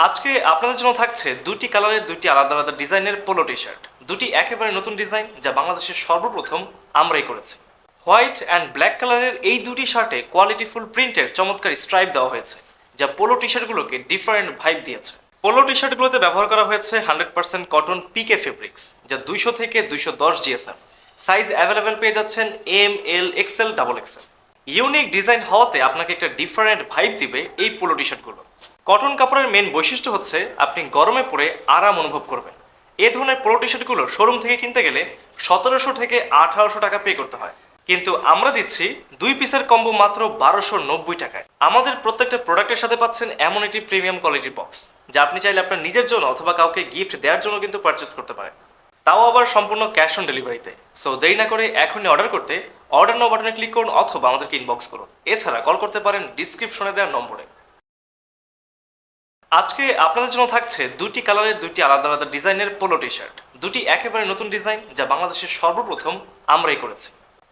আজকে আপনাদের জন্য থাকছে দুটি কালারের দুটি আলাদা আলাদা ডিজাইনের পোলো টি শার্ট। দুটি একেবারে নতুন ডিজাইন, যা বাংলাদেশের সর্বপ্রথম আমরাই করেছি। হোয়াইট অ্যান্ড ব্ল্যাক কালারের এই দুটি শার্টে কোয়ালিটিফুল প্রিন্টের চমৎকার স্ট্রাইপ দেওয়া হয়েছে, যা পোলো টি শার্টগুলোকে ডিফারেন্ট ভাইব দিয়েছে। পোলো টি শার্টগুলোতে ব্যবহার করা হয়েছে 100% কটন পিকে ফেব্রিক্স, যা 200 থেকে 210 জিএসএম। সাইজ অ্যাভেলেবেল পেয়ে যাচ্ছেন M, L, XL, double XL. Unique design হওয়াতে আপনাকে একটা ডিফারেন্ট ভাইব দিবে এই পোলো টি শার্টগুলো। কটন কাপড়ের মেন বৈশিষ্ট্য হচ্ছে আপনি গরমে পরে আরাম অনুভব করবেন। এ ধরনের পোলো টি শার্টগুলো শোরুম থেকে কিনতে গেলে 1700 থেকে 1800 টাকা পে করতে হয়, কিন্তু আমরা দিচ্ছি 2 পিসের কম্বো মাত্র 1290 টাকায়। আমাদের প্রত্যেকটা প্রোডাক্টের সাথে পাচ্ছেন এমন একটি প্রিমিয়াম কোয়ালিটির বক্স, যা আপনি চাইলে আপনার নিজের জন্য অথবা কাউকে গিফট দেওয়ার জন্য কিন্তু পারচেস করতে পারেন, তাও আবার সম্পূর্ণ ক্যাশ অন ডেলিভারিতে। সো দেরি না করে এখনই অর্ডার করতে অর্ডার নাও বাটনে ক্লিক করুন অথবা আমাদেরকে ইনবক্স করুন। এছাড়া কল করতে পারেন ডিসক্রিপশনে দেওয়ার নম্বরে। আজকে আপনাদের জন্য থাকছে দুটি কালারের দুটি আলাদা আলাদা ডিজাইনের পোলো টি শার্ট। দুটি একেবারে নতুন ডিজাইন, যা বাংলাদেশের সর্বপ্রথম আমরাই করেছি।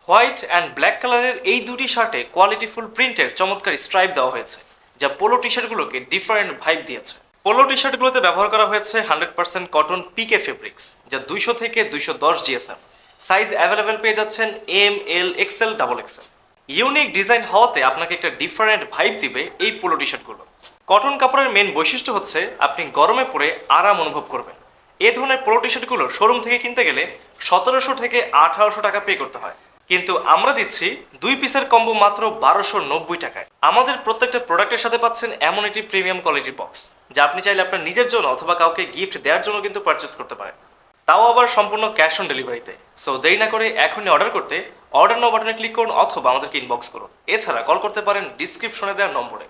হোয়াইট অ্যান্ড ব্ল্যাক কালারের এই দুটি শার্টে কোয়ালিটিফুল প্রিন্টের চমৎকার স্ট্রাইপ দেওয়া হয়েছে, যা পোলো টি শার্টগুলোকে ডিফারেন্ট ভাইব দিয়েছে। পোলো টি শার্টগুলোতে ব্যবহার করা হয়েছে 100% কটন পিকে ফেব্রিক্স, যা 200 থেকে 210 জিএসএম। সাইজ অ্যাভেলেবেল পেয়ে যাচ্ছেন M, L, XL, double XL. Unique design হওয়াতে আপনাকে একটা ডিফারেন্ট ভাইব দিবে এই পোলো টি শার্টগুলো। কটন কাপড়ের মেন বৈশিষ্ট্য হচ্ছে আপনি গরমে পরে আরাম অনুভব করবেন। এ ধরনের পোলো টি শার্টগুলো শোরুম থেকে কিনতে গেলে 1700 থেকে 1800 টাকা পে করতে হয়, কিন্তু আমরা দিচ্ছি 2 পিসের কম্বো মাত্র 1290 টাকায়। আমাদের প্রত্যেকটা প্রোডাক্টের সাথে পাচ্ছেন এমন একটি প্রিমিয়াম কোয়ালিটির বক্স, যা আপনি চাইলে আপনার নিজের জন্য অথবা কাউকে গিফট দেওয়ার জন্য কিন্তু পারচেস করতে পারেন, তাও আবার সম্পূর্ণ ক্যাশ অন ডেলিভারিতে। সো দেরি না করে এখনই অর্ডার করতে অর্ডার নাও বাটনে ক্লিক করুন অথবা আমাদেরকে ইনবক্স করুন। এছাড়া কল করতে পারেন ডিসক্রিপশনে দেওয়ার নম্বরে।